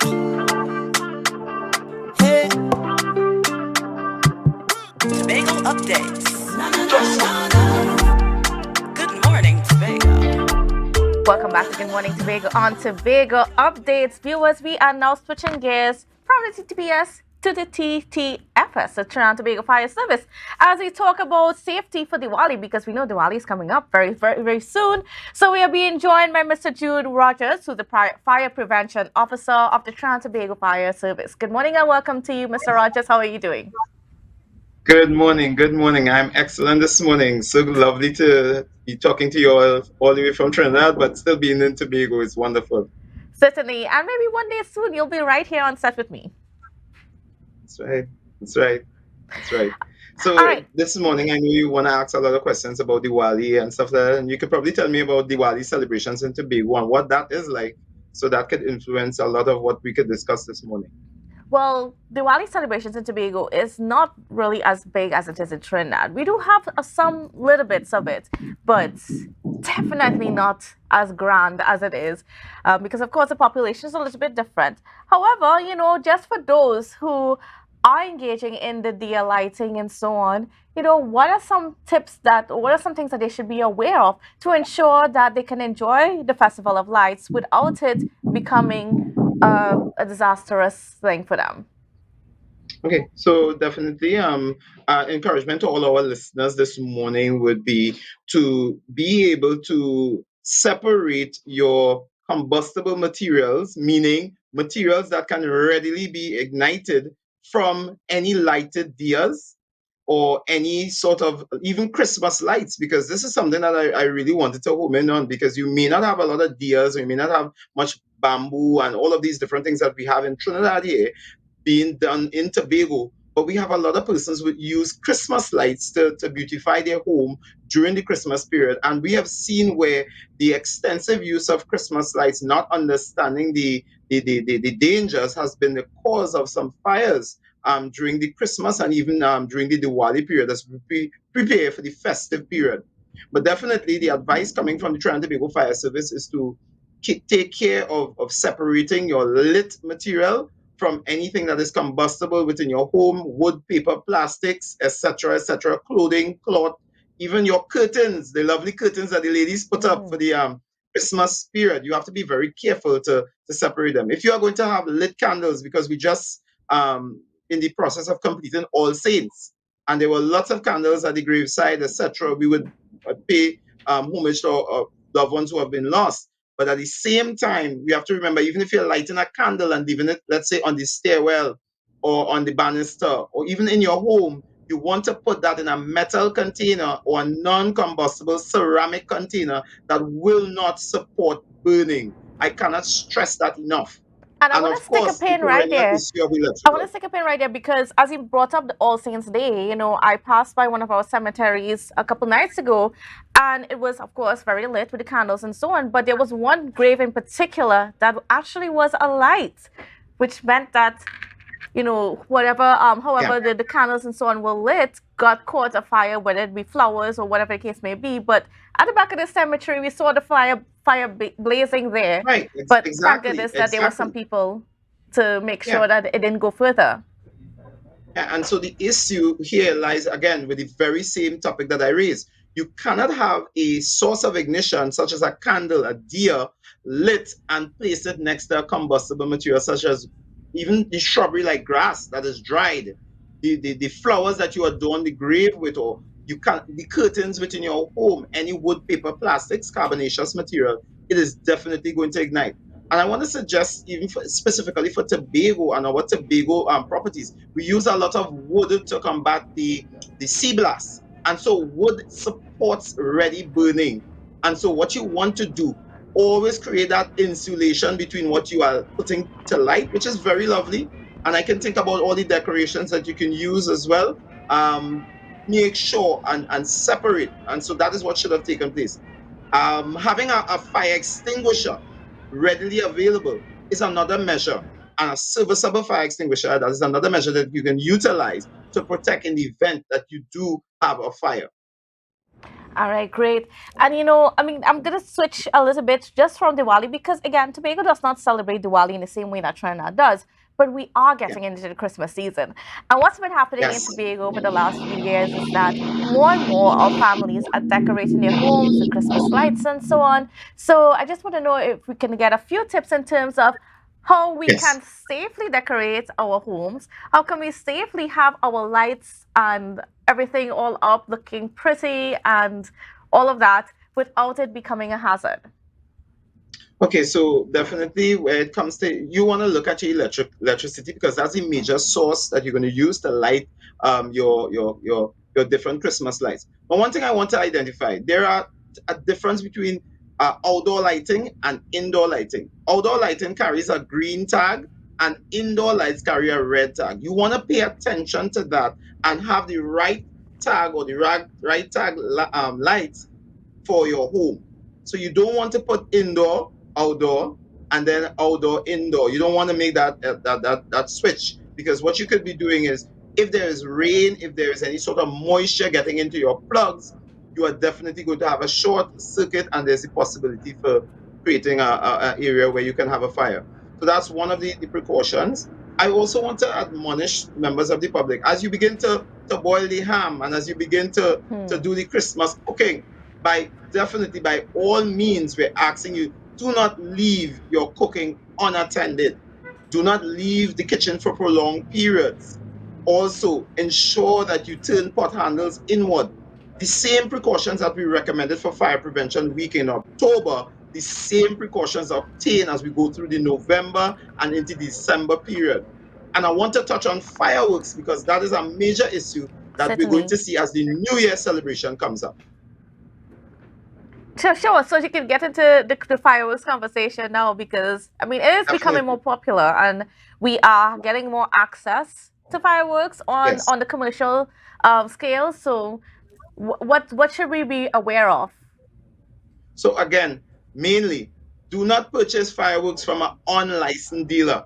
Hey, Tobago updates. Good morning, Tobago. Welcome back to Good Morning Tobago on Tobago Updates. Viewers, we are now switching gears from the T.T.F.S to the T.T.F.S, the Trinidad and Tobago Fire Service, as we talk about safety for Diwali, because we know Diwali is coming up very, very, very soon. So we are being joined by Mr. Jude Rogers, who's the Fire Prevention Officer of the Trinidad and Tobago Fire Service. Good morning and welcome to you, Mr. Rogers. How are you doing? Good morning. Good morning. I'm excellent this morning. So lovely to be talking to you all the way from Trinidad, but still being in Tobago is wonderful. Certainly. And maybe one day soon you'll be right here on set with me. That's right. That's right. That's right. All So right. this morning, I know you want to ask a lot of questions about Diwali and stuff like that, and you could probably tell me about Diwali celebrations in Tobago and what that is like, so that could influence a lot of what we could discuss this morning. Well, Diwali celebrations in Tobago is not really as big as it is in Trinidad. We do have some little bits of it, but definitely not as grand as it is, because of course the population is a little bit different. However, just for those who are engaging in the deer lighting and so on, what are some tips or what are some things that they should be aware of to ensure that they can enjoy the Festival of Lights without it becoming a disastrous thing for them? Okay, so definitely, encouragement to all our listeners this morning would be to be able to separate your combustible materials, meaning materials that can readily be ignited, from any lighted diyas or any sort of even Christmas lights, because this is something that I really wanted to home in on, because you may not have a lot of diyas, or you may not have much bamboo and all of these different things that we have in Trinidad here being done in Tobago. But we have a lot of persons who use Christmas lights to beautify their home during the Christmas period. And we have seen where the extensive use of Christmas lights, not understanding the dangers, has been the cause of some fires during the Christmas and even during the Diwali period as we prepare for the festive period. But definitely the advice coming from the Trinidad and Tobago Fire Service is to take care of separating your lit material from anything that is combustible within your home: wood, paper, plastics, etc., clothing, cloth, even your curtains, the lovely curtains that the ladies put up for Mm. the Christmas period. You have to be very careful to separate them. If you are going to have lit candles, because we just in the process of completing All Saints, and there were lots of candles at the graveside, etc., we would pay homage to our loved ones who have been lost. But at the same time, we have to remember, even if you're lighting a candle and leaving it, let's say, on the stairwell or on the banister or even in your home, you want to put that in a metal container or a non-combustible ceramic container that will not support burning. I cannot stress that enough. And I And want of to stick a course, the pin right perennial there. issue of I want to electrical. stick a pin right there because as you brought up the All Saints Day, I passed by one of our cemeteries a couple nights ago, and it was, of course, very lit with the candles and so on. But there was one grave in particular that actually was a light, which meant that whatever, Yeah. however the candles and so on were lit, got caught afire, whether it be flowers or whatever the case may be. But at the back of the cemetery, we saw the fire blazing there. Right. But thank Exactly. goodness that there were some Exactly. people to make Yeah. sure that it didn't go further. And so the issue here lies again with the very same topic that I raised. You cannot have a source of ignition, such as a candle, a deer, lit and place it next to a combustible material, such as even the shrubbery like grass that is dried, the flowers that you adorn the grave with, or you can the curtains within your home, any wood, paper, plastics, carbonaceous material, it is definitely going to ignite. And I want to suggest, even specifically for Tobago and our Tobago properties, we use a lot of wood to combat the sea blast. And so wood supports ready burning. And so what you want to do, always create that insulation between what you are putting to light, which is very lovely. And I can think about all the decorations that you can use as well. Make sure and separate. And so that is what should have taken place. Having a fire extinguisher readily available is another measure, and a serviceable fire extinguisher, that is another measure that you can utilize to protect in the event that you do have a fire. All right, great. And I mean, I'm gonna switch a little bit just from Diwali because again, Tobago does not celebrate Diwali in the same way that Trinidad does. But we are Yeah. getting into the Christmas season. And what's been happening in Yes. Tobago over the last few years is that more and more of families are decorating their homes with Christmas lights and so on. So I just want to know if we can get a few tips in terms of how we Yes. can safely decorate our homes. How can we safely have our lights and everything all up looking pretty and all of that without it becoming a hazard? Okay, so definitely when it comes to you want to look at your electricity because that's the major source that you're going to use to light your different Christmas lights. But one thing I want to identify, there are a difference between outdoor lighting and indoor lighting. Outdoor lighting carries a green tag and indoor lights carry a red tag. You want to pay attention to that and have the right tag or the right tag lights for your home. So you don't want to put indoor, outdoor, and then outdoor, indoor. You don't want to make that switch because what you could be doing is if there is rain, if there is any sort of moisture getting into your plugs, you are definitely going to have a short circuit, and there's a possibility for creating a area where you can have a fire. So that's one of the precautions. I also want to admonish members of the public as you begin to boil the ham and as you begin to Hmm. do the Christmas cooking by all means, we're asking you, do not leave your cooking unattended. Do not leave the kitchen for prolonged periods. Also, ensure that you turn pot handles inward. The same precautions that we recommended for Fire Prevention Week in October, the same precautions obtain as we go through the November and into December period. And I want to touch on fireworks because that is a major issue that we're going Certainly. to see as the New Year celebration comes up. Sure, sure. So you can get into the fireworks conversation now because I mean it is becoming more Definitely. popular and we are getting more access to fireworks on Yes. the commercial scale. So what should we be aware of? So again, mainly, do not purchase fireworks from an unlicensed dealer.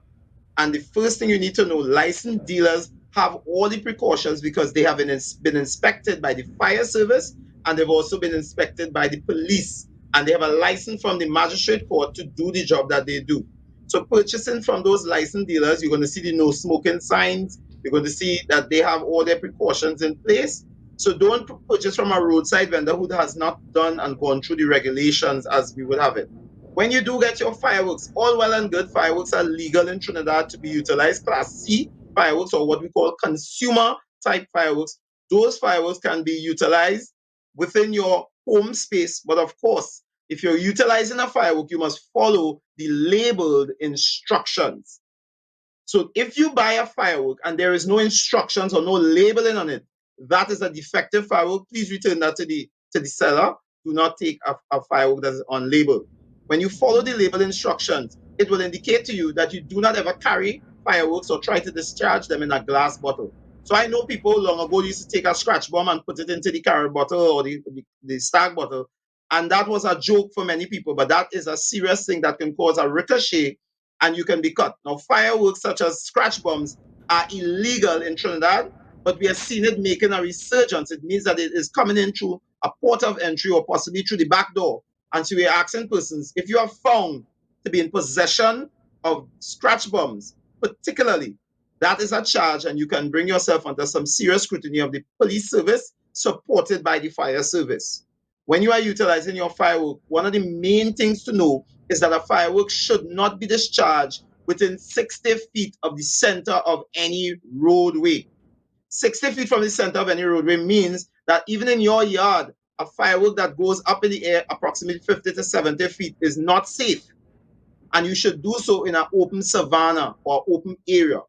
And the first thing you need to know, licensed dealers have all the precautions because they have been inspected by the fire service and they've also been inspected by the police. And they have a license from the magistrate court to do the job that they do. So purchasing from those licensed dealers, you're going to see the no smoking signs. You're going to see that they have all their precautions in place. So don't purchase from a roadside vendor who has not done and gone through the regulations as we would have it. When you do get your fireworks, all well and good, fireworks are legal in Trinidad to be utilized. Class C fireworks, or what we call consumer type fireworks, those fireworks can be utilized within your home space. But of course, if you're utilizing a firework, you must follow the labeled instructions. So if you buy a firework and there is no instructions or no labeling on it, that is a defective firework. Please return that to the seller. Do not take a firework that is unlabeled. When you follow the label instructions, it will indicate to you that you do not ever carry fireworks or try to discharge them in a glass bottle. So I know people long ago used to take a scratch bomb and put it into the carrot bottle or the stag bottle. And that was a joke for many people, but that is a serious thing that can cause a ricochet and you can be cut. Now, fireworks such as scratch bombs are illegal in Trinidad, but we have seen it making a resurgence. It means that it is coming in through a port of entry or possibly through the back door. And so we're asking persons, if you are found to be in possession of scratch bombs, particularly, that is a charge and you can bring yourself under some serious scrutiny of the police service supported by the fire service. When you are utilizing your firework, one of the main things to know is that a firework should not be discharged within 60 feet of the center of any roadway. 60 feet from the center of any roadway means that even in your yard, a firework that goes up in the air approximately 50 to 70 feet is not safe. And you should do so in an open savanna or open area,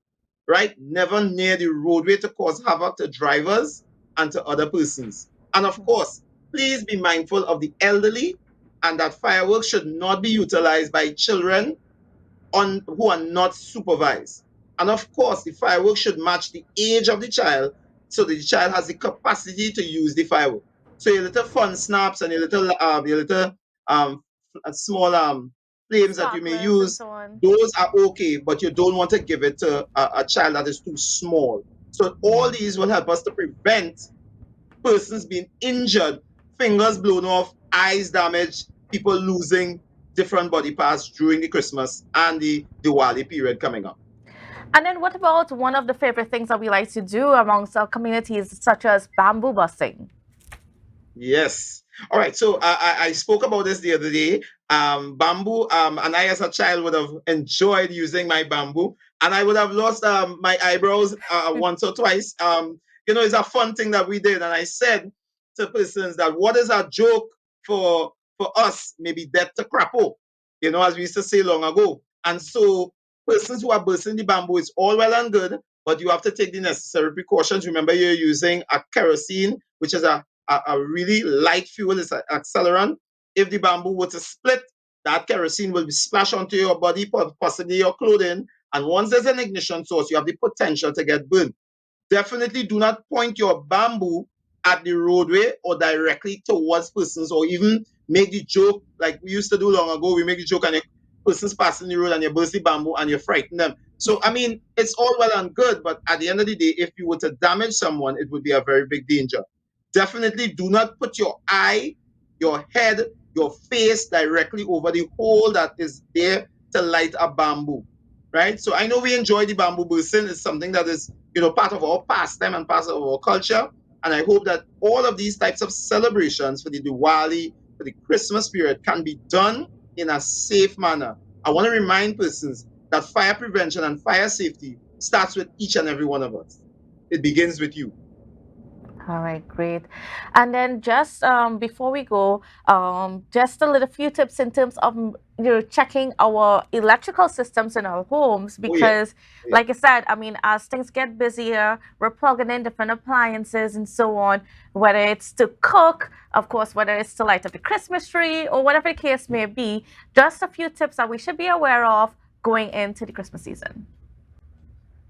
right? Never near the roadway to cause havoc to drivers and to other persons. And of course, please be mindful of the elderly and that fireworks should not be utilized by children who are not supervised. And of course, the fireworks should match the age of the child so the child has the capacity to use the firework. So your little fun snaps and your little um, small flames that you may Sparklers and use, so on. those are okay, but you don't want to give it to a child that is too small. So all these will help us to prevent persons being injured fingers blown off, eyes damaged, people losing different body parts during the Christmas and the Diwali period coming up. And then what about one of the favorite things that we like to do amongst our communities, such as bamboo busting? Yes. All right. So I spoke about this the other day. Bamboo. And I, as a child, would have enjoyed using my bamboo, and I would have lost my eyebrows once or twice. It's a fun thing that we did, and I said to persons that what is a joke for us, maybe death to crapo, as we used to say long ago. And so persons who are bursting the bamboo, it's all well and good, but you have to take the necessary precautions. Remember, you're using a kerosene, which is a really light fuel, is an accelerant. If the bamboo were to split, that kerosene will be splashed onto your body, possibly your clothing. And once there's an ignition source, you have the potential to get burned. Definitely do not point your bamboo at the roadway or directly towards persons, or even make the joke like we used to do long ago. We make the joke and a person's passing the road and you burst the bamboo and you frighten them. So, I mean, it's all well and good, but at the end of the day, if you were to damage someone, it would be a very big danger. Definitely do not put your eye, your head, your face directly over the hole that is there to light a bamboo, right? So I know we enjoy the bamboo bursting. It's something that is, part of our pastime and part of our culture. And I hope that all of these types of celebrations for the Diwali, for the Christmas period can be done in a safe manner. I want to remind persons that fire prevention and fire safety starts with each and every one of us. It begins with you. All right, great. And then just before we go, just a little few tips in terms of checking our electrical systems in our homes, Oh, yeah. because, Oh, yeah. like I said, I mean, as things get busier, we're plugging in different appliances and so on. Whether it's to cook, of course, whether it's to light up the Christmas tree or whatever the case may be, just a few tips that we should be aware of going into the Christmas season.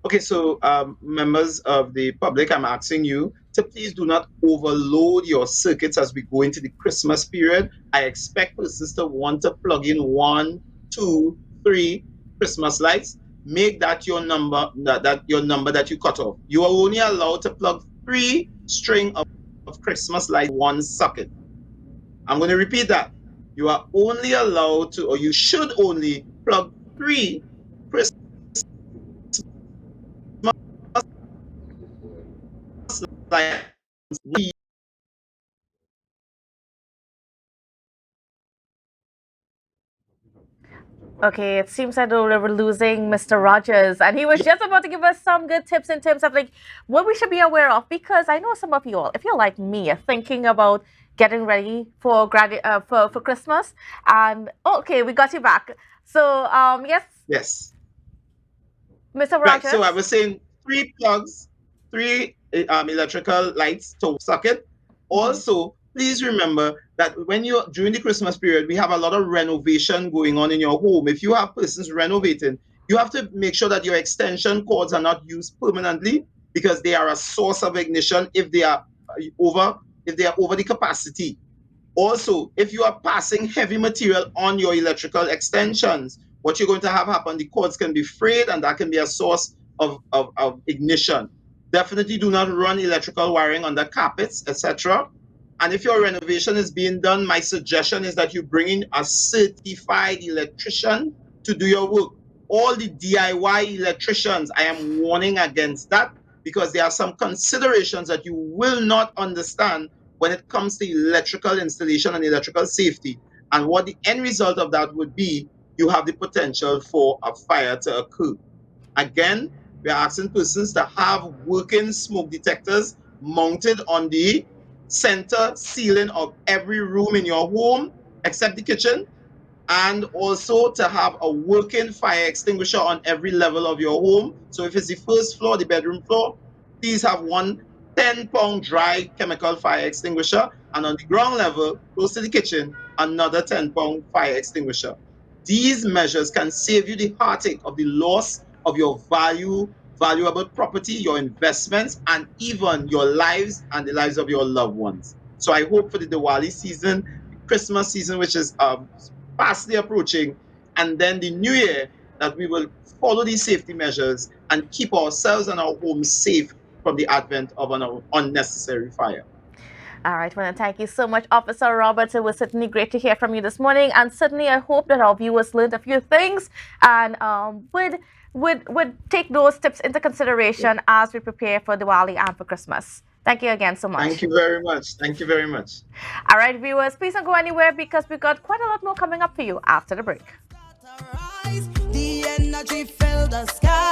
Okay, so members of the public, I'm asking you to please do not overload your circuits as we go into the Christmas period. I expect persons to want to plug in one, two, three Christmas lights. Make that your number, that your number that you cut off. You are only allowed to plug three string of Christmas lights in one socket. I'm going to repeat that. You are only allowed to, or you should only plug three Christmas lights. Okay, it seems that we're losing Mr. Rogers, and he was just about to give us some good tips in terms of like what we should be aware of. Because I know some of you all, if you're like me, are thinking about getting ready for for Christmas, and okay, we got you back. So yes, Yes. Mr. Right. So I Rogers. was saying three plugs, three electrical lights to socket. Hmm. Also, please remember that when you're during the Christmas period, we have a lot of renovation going on in your home. If you have persons renovating, you have to make sure that your extension cords are not used permanently, because they are a source of ignition if they are over the capacity. Also, if you are passing heavy material on your electrical extensions, what you're going to have happen, the cords can be frayed, and that can be a source of ignition. Definitely do not run electrical wiring under carpets, etc. And if your renovation is being done, my suggestion is that you bring in a certified electrician to do your work. All the DIY electricians, I am warning against that, because there are some considerations that you will not understand when it comes to electrical installation and electrical safety. And what the end result of that would be, you have the potential for a fire to occur. Again, we are asking persons to have working smoke detectors mounted on the center ceiling of every room in your home, except the kitchen, and also to have a working fire extinguisher on every level of your home. So if it's the first floor, the bedroom floor, please have one 10-pound dry chemical fire extinguisher, and on the ground level, close to the kitchen, another 10-pound fire extinguisher. These measures can save you the heartache of the loss of your valuable property, your investments, and even your lives and the lives of your loved ones. So I hope for the Diwali season, the Christmas season, which is fastly approaching, and then the new year, that we will follow these safety measures and keep ourselves and our homes safe from the advent of an unnecessary fire. All right, well, thank you so much, Officer Roberts. It was certainly great to hear from you this morning, and certainly I hope that our viewers learned a few things and would take those tips into consideration as we prepare for Diwali and for Christmas. Thank you again so much. Thank you very much. Thank you very much. All right, viewers, please don't go anywhere because we've got quite a lot more coming up for you after the break. The energy fill the sky.